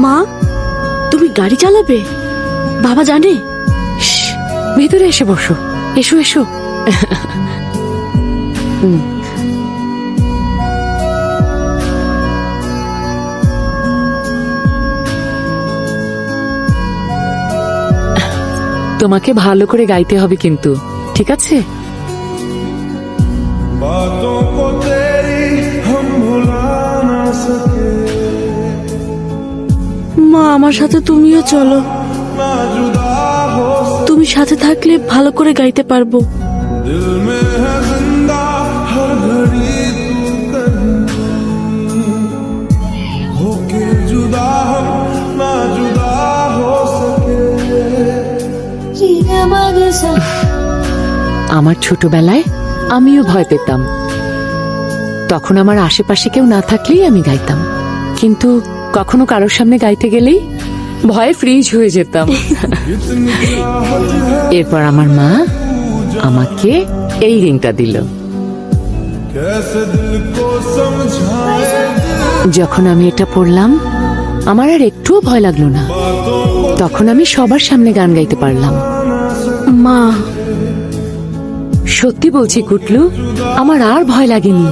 মা, তুমি গাড়ি চালাবে? বাবা জানে? ভেতরে এসে বসো, এসো এসো। তোমাকে ভালো করে গাইতে হবে কিন্তু, ঠিক আছে? মা, আমার সাথে তুমিও চলো। তুমি সাথে থাকলে ভালো করে গাইতে পারবো। আমার ছোটবেলায় আমিও ভয় পেতাম। তখন আমার আশেপাশে কেউ না থাকলেই আমি গাইতাম, কিন্তু কখনো কারোর সামনে গাইতে গেলেই ভয়ে ফ্রিজ হয়ে যেতাম। এরপর আমার মা আমাকে এই রিংটা দিল। যখন আমি এটা পড়লাম, আমার আর একটুও ভয় লাগলো না। তখন আমি সবার সামনে গান গাইতে পারলাম। মা, সত্যি বলছি কুটলু, আমার আর ভয় লাগেনি।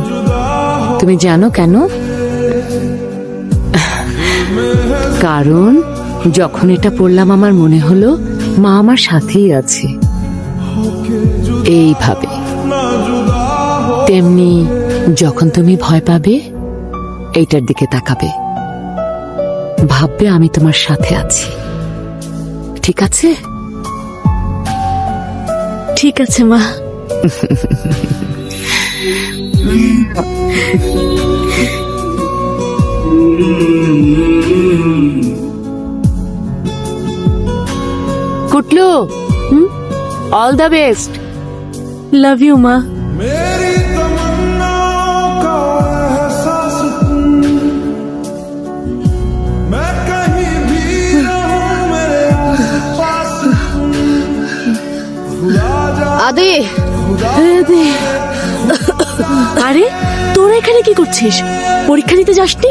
তুমি জানো কেন? কারণ যখন এটা পড়লাম আমার মনে হলো মা আমার সাথেই আছে। এইভাবে। তেমনি যখন তুমি ভয় পাবে, এইটার দিকে তাকাবে, ভাববে আমি তোমার সাথে আছি। ঠিক আছে? ঠিক আছে মা। Kutlu, all the best. Love you মা। আদি, আরে তোরা এখানে কি করছিস? পরীক্ষা দিতে যাসনি?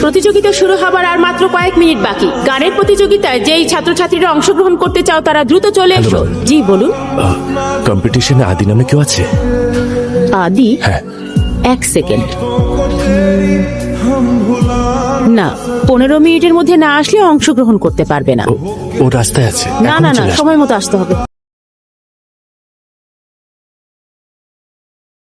প্রতিযোগিতা শুরু হবার আর মাত্র কয়েক মিনিট বাকি। গানের প্রতিযোগিতায় যেই ছাত্রছাত্রীরা অংশগ্রহণ করতে চাও তারা দ্রুত চলে এসো। জি বলুন। কম্পিটিশনে আদি নামে কেউ আছে? আদি? হ্যাঁ। এক সেকেন্ড। না, 15 মিনিটের মধ্যে না আসলে অংশগ্রহণ করতে পারবে না। ও রাস্তায় আছে, না এখনই না না, চলে আসবে। সময় মতো আসতে হবে।